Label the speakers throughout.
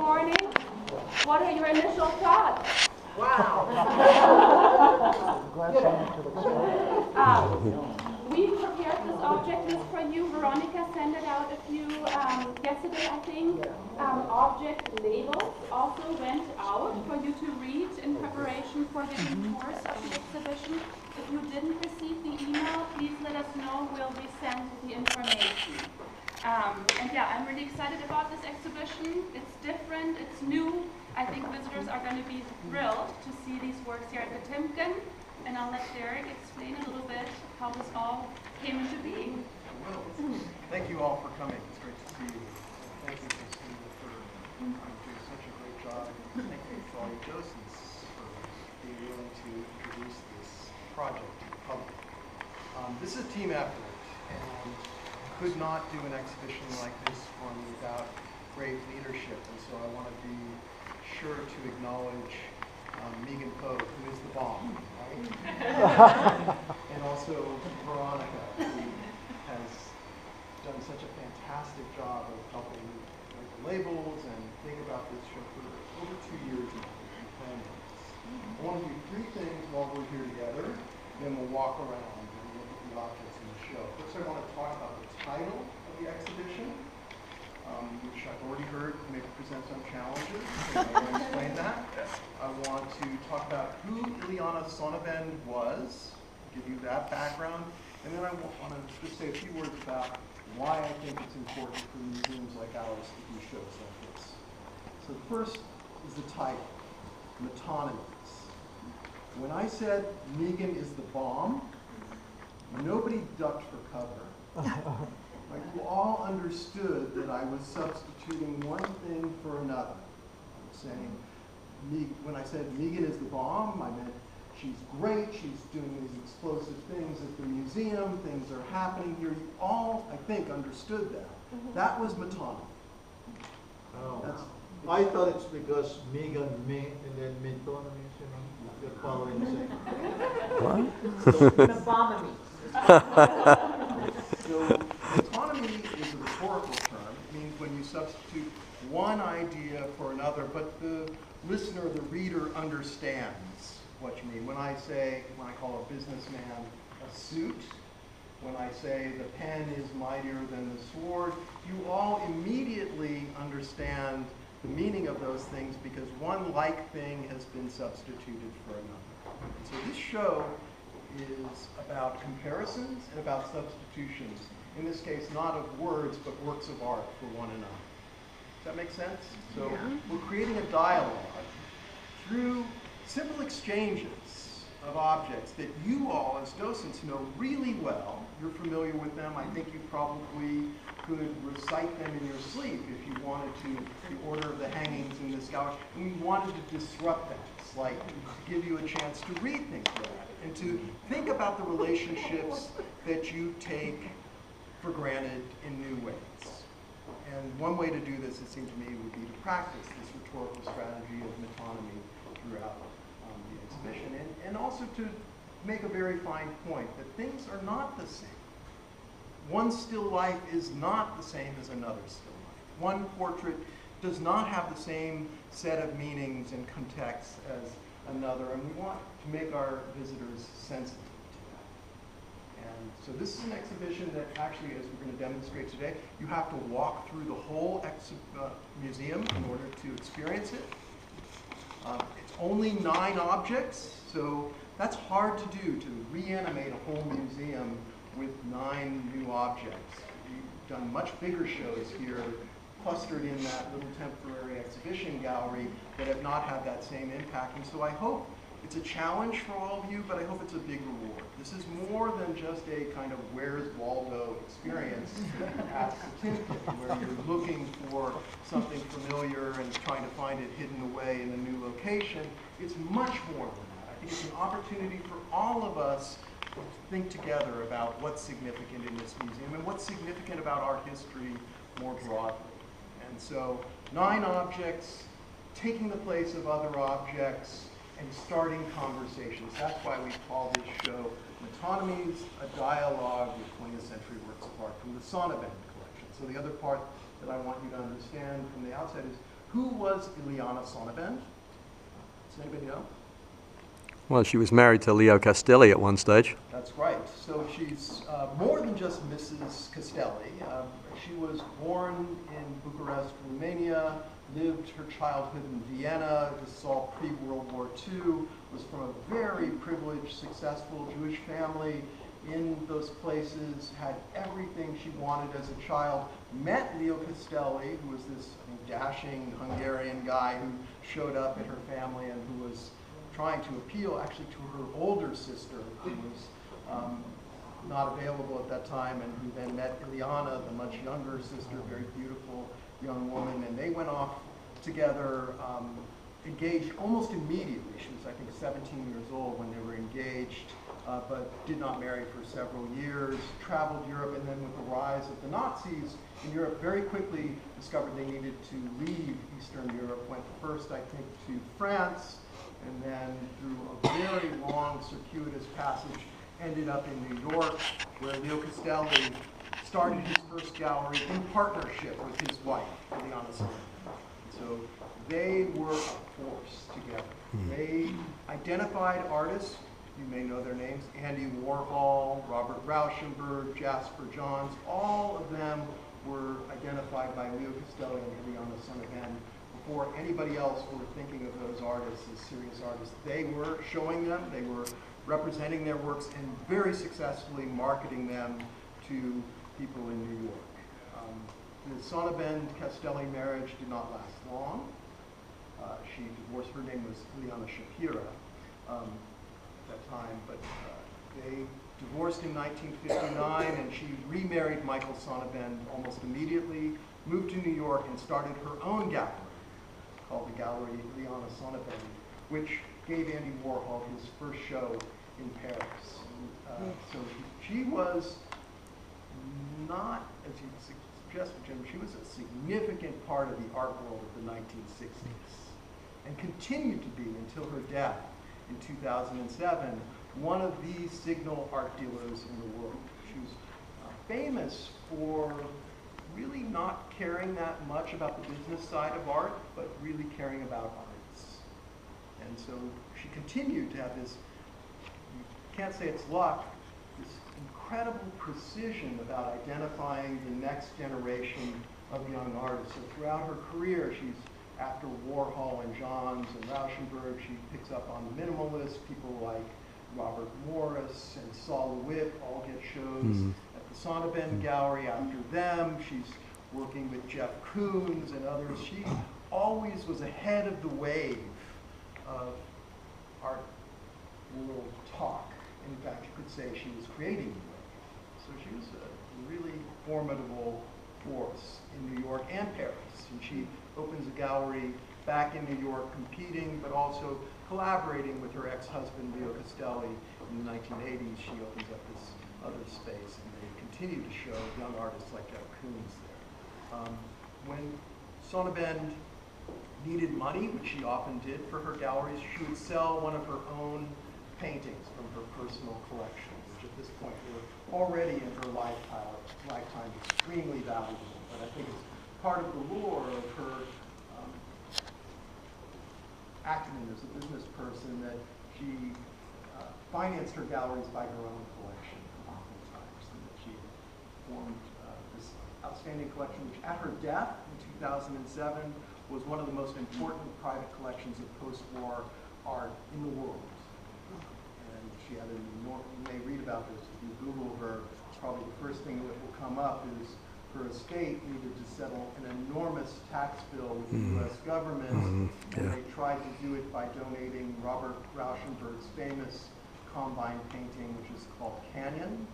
Speaker 1: morning. What are your initial thoughts?
Speaker 2: Wow.
Speaker 1: We prepared this object list for you. Veronica sent it out a few yesterday, I think. Object labels also went out for you to read in preparation for the course of the exhibition. If you didn't receive the email, please let us know. We'll resend the information. And yeah, I'm really excited about this exhibition. It's different, it's new. I think visitors are going to be thrilled to see these works here at the Timken. And I'll let Derek explain a little bit how this all came into being.
Speaker 3: Thank you all for coming. It's great to see you. Thank you, Christina, for doing such a great job. Thank you to all your docents for being willing to introduce this project to the public. This is a team effort, and could not do an exhibition like this one without great leadership. And so I want to be sure to acknowledge Megan Poe, who is the bomb, right? And also Veronica, who has done such a fantastic job of helping write the labels and think about this show for over 2 years now. I want to do 3 things while we're here together, then we'll walk around and look at the objects in the show. First, I want to talk about the title of the exhibition, which I've already heard maybe present some challenges. So I want to explain that. I want to talk about who Ileana Sonnabend was, give you that background, and then I want to just say a few words about why I think it's important for museums like ours to do shows like this. So the first is the title, Metonomy2. When I said Megan is the bomb, nobody ducked for cover. Like, you all understood that I was substituting one thing for another. I was saying, when I said Megan is the bomb, I meant she's great, she's doing these explosive things at the museum, things are happening here. You all, I think, understood that. That was Metonomy.
Speaker 4: Oh. I thought it's because Megan, me, and then Metonomy, you know, you're following the same.
Speaker 2: What?
Speaker 3: So, Metonomy is a rhetorical term. It means when you substitute one idea for another, but the listener, the reader, understands what you mean. When I call a businessman a suit, when I say the pen is mightier than the sword, you all immediately understand the meaning of those things because one like thing has been substituted for another. And so this show is about comparisons and about substitutions. In this case, not of words, but works of art for one another. Does that make sense? So we're creating a dialogue through simple exchanges of objects that you all as docents know really well. You're familiar with them. I think you probably could recite them in your sleep if you wanted to, the order of the hangings in this gallery. And we wanted to disrupt that slightly, to give you a chance to read things like that, and to think about the relationships that you take for granted in new ways. And one way to do this, it seemed to me, would be to practice this rhetorical strategy of metonymy throughout the exhibition, and also to make a very fine point that things are not the same. One still life is not the same as another still life. One portrait does not have the same set of meanings and contexts as another, and we want to make our visitors sensitive to that. And so this is an exhibition that actually, as we're going to demonstrate today, you have to walk through the whole museum in order to experience it. It's only 9 objects, so that's hard to do, to reanimate a whole museum with 9 new objects. We've done much bigger shows here, clustered in that little temporary exhibition gallery, that have not had that same impact. And so I hope it's a challenge for all of you, but I hope it's a big reward. This is more than just a kind of Where's Waldo experience at the Timken, where you're looking for something familiar and trying to find it hidden away in a new location. It's much more than that. I think it's an opportunity for all of us to think together about what's significant in this museum and what's significant about our history more broadly. And so 9 objects, taking the place of other objects, and starting conversations. That's why we call this show Metonomy2, a dialogue with 20th century works of art from the Sonnabend collection. So the other part that I want you to understand from the outset is Who was Ileana Sonnabend? Does anybody know?
Speaker 2: Well, she was married to Leo Castelli at one stage.
Speaker 3: That's right. So she's more than just Mrs. Castelli. She was born in Bucharest, Romania, lived her childhood in Vienna. This is all pre-World War II, was from a very privileged, successful Jewish family in those places, had everything she wanted as a child, met Leo Castelli, who was this dashing Hungarian guy who showed up at her family and who was trying to appeal actually to her older sister, who was not available at that time, and who then met Ileana, the much younger sister, very beautiful young woman, and they went off together, engaged almost immediately. She was, I think, 17 years old when they were engaged, but did not marry for several years, traveled Europe, and then with the rise of the Nazis in Europe, very quickly discovered they needed to leave Eastern Europe, went first, I think, to France, and then through a very long, circuitous passage, ended up in New York, where Leo Castelli started his first gallery in partnership with his wife, Ileana Sonnabend. So they were a force together. They identified artists, you may know their names, Andy Warhol, Robert Rauschenberg, Jasper Johns, all of them were identified by Leo Castelli and Ileana Sonnabend before anybody else were thinking of those artists as serious artists. They were showing them, they were representing their works and very successfully marketing them to people in New York. The Sonnabend-Castelli marriage did not last long. She divorced, her name was Ileana Shapira at that time, but they divorced in 1959, and she remarried Michael Sonnabend almost immediately, moved to New York, and started her own gallery called the Gallery Ileana Sonnabend, which gave Andy Warhol his first show in Paris. So she was not, as you suggested, Jim, she was a significant part of the art world of the 1960s and continued to be until her death in 2007, one of the signal art dealers in the world. She was famous for really not caring that much about the business side of art, but really caring about arts. And so she continued to have this, you can't say it's luck, this incredible precision about identifying the next generation of young artists. So throughout her career, she's after Warhol and Johns and Rauschenberg, she picks up on the minimalists, people like Robert Morris and Sol LeWitt all get shows at the Sonnabend Gallery after them. She's working with Jeff Koons and others. She always was ahead of the wave of art world talk. In fact, you could say she was creating the wave. So she was a really formidable force in New York and Paris. And she opens a gallery back in New York, competing, but also collaborating with her ex-husband, Leo Castelli. In the 1980s, she opens up this other space, and they continue to show young artists like Jeff Koons there. When Sonnabend needed money, which she often did for her galleries, she would sell one of her own paintings from her personal collection, which at this point were already in her lifetime extremely valuable. But I think it's part of the lore of her acumen as a business person that she financed her galleries by her own collection oftentimes, and that she formed this outstanding collection, which at her death in 2007 was one of the most important private collections of post-war art in the world. And she had an enormous, you may read about this if you Google her, probably the first thing that will come up is her estate needed to settle an enormous tax bill with the U.S. government, and they tried to do it by donating Robert Rauschenberg's famous Combine painting, which is called Canyon,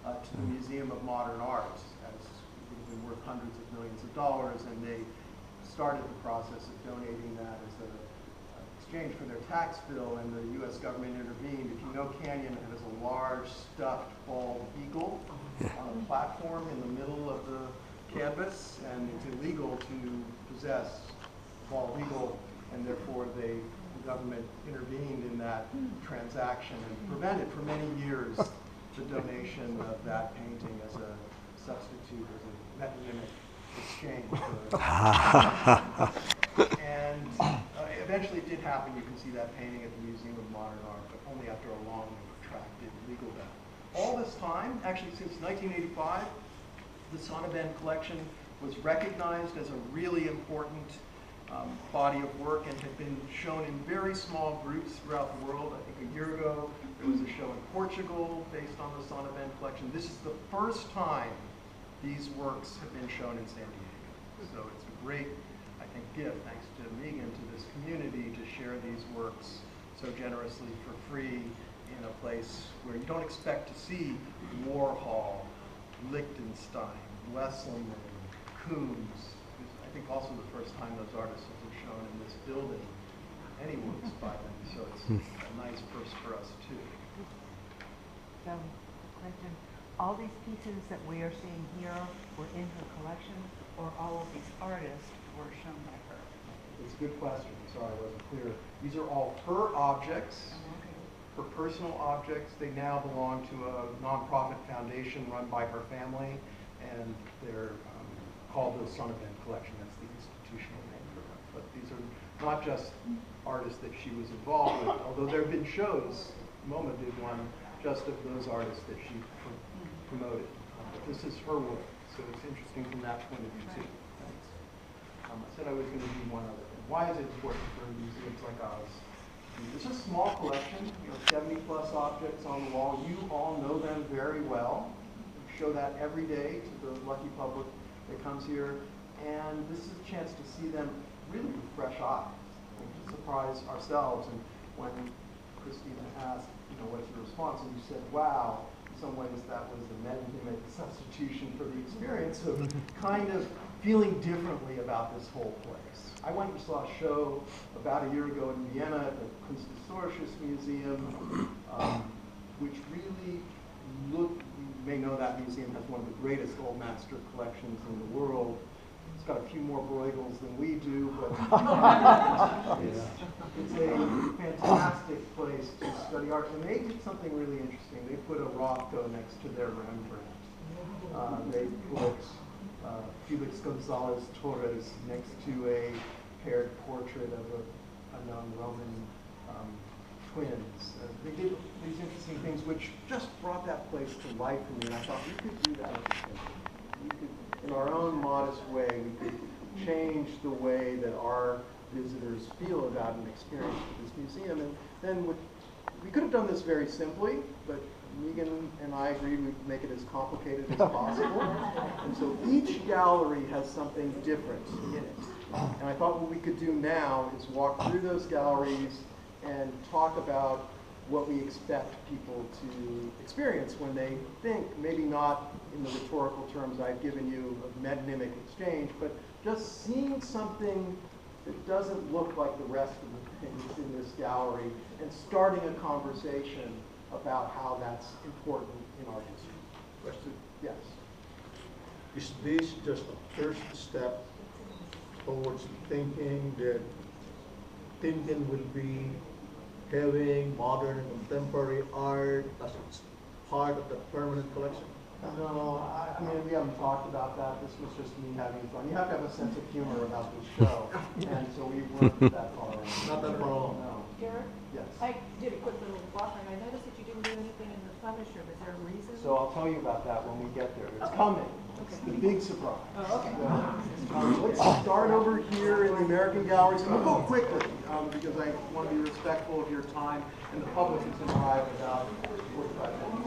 Speaker 3: to the Museum of Modern Art, as it would have been worth hundreds of millions of dollars, and they started the process of donating that as an exchange for their tax bill, and the U.S. government intervened. If you know Canyon, it has a large stuffed bald eagle on a platform in the middle of the canvas, and it's illegal to possess bald eagle, and therefore the government intervened in that transaction and prevented for many years the donation of that painting as a substitute, as a metonymic exchange for And eventually it did happen. You can see that painting at the Museum of Modern Art, but only after a long and protracted legal battle. All this time, actually since 1985, the Sonnabend collection was recognized as a really important body of work and had been shown in very small groups throughout the world. I think a year ago there was a show in Portugal based on the Sonnabend collection. This is the first time these works have been shown in San Diego. So it's a great, I think, gift, thanks to Megan, to this community to share these works so generously for free in a place where you don't expect to see Warhol, Lichtenstein, Wesselman, Coombs. I think also the first time those artists have been shown in this building, any works by them. So it's a nice first for us too.
Speaker 5: So, question, all these pieces that we are seeing here were in her collection, or all of these artists were shown by her?
Speaker 3: It's a good question. Sorry, I wasn't clear. These are all her objects, her personal objects. They now belong to a nonprofit foundation run by her family, and they're called the Sonnabend Collection. That's the institutional name for them. But these are not just artists that she was involved with, although there have been shows. MoMA did one just of those artists that she promoted. But this is her work, so it's interesting from that point of view too. I said I was going to do one other thing. Why is it important for museums like ours? It's a small collection, 70 plus objects on the wall. You all know them very well. We show that every day to the lucky public that comes here. And this is a chance to see them really with fresh eyes and to surprise ourselves. And when Christina asked, what's your response? And you said, wow, in some ways that was the metonymic substitution for the experience of kind of feeling differently about this whole place. I went and saw a show about a year ago in Vienna at the Kunsthistorisches Museum, which really looked, you may know that museum has one of the greatest old master collections in the world. It's got a few more Bruegels than we do, but it's a fantastic place to study art. And they did something really interesting. They put a Rothko next to their Rembrandt. They put Felix Gonzalez Torres next to a paired portrait of a young Roman twins. They did these interesting things which just brought that place to life for me, and I thought we could do that. We could, in our own modest way, we could change the way that our visitors feel about an experience at this museum. And then we could have done this very simply, but Megan and I agreed we'd make it as complicated as possible. And so each gallery has something different in it. And I thought what we could do now is walk through those galleries and talk about what we expect people to experience when they think, maybe not in the rhetorical terms I've given you of metonymic exchange, but just seeing something that doesn't look like the rest of the things in this gallery and starting a conversation about how that's important in our history.
Speaker 4: Question.
Speaker 3: Yes.
Speaker 4: Is this just a first step towards thinking that Tintin will be having modern and contemporary art as part of the permanent collection?
Speaker 3: No, I mean, we haven't talked about that. This was just me having fun. You have to have a sense of humor about this show. And so we weren't that far in.
Speaker 4: Not that far along.
Speaker 3: No.
Speaker 6: Derek?
Speaker 3: Yes.
Speaker 6: I did a quick little walk, and I noticed that you didn't do anything in the Punisher. Is there a reason?
Speaker 3: So I'll tell you about that when we get there. It's coming. It's the big surprise.
Speaker 6: Oh, okay.
Speaker 3: Let's start over here in the American Galleries. And we'll go quickly because I want to be respectful of your time, and the public has arrived about 45 minutes.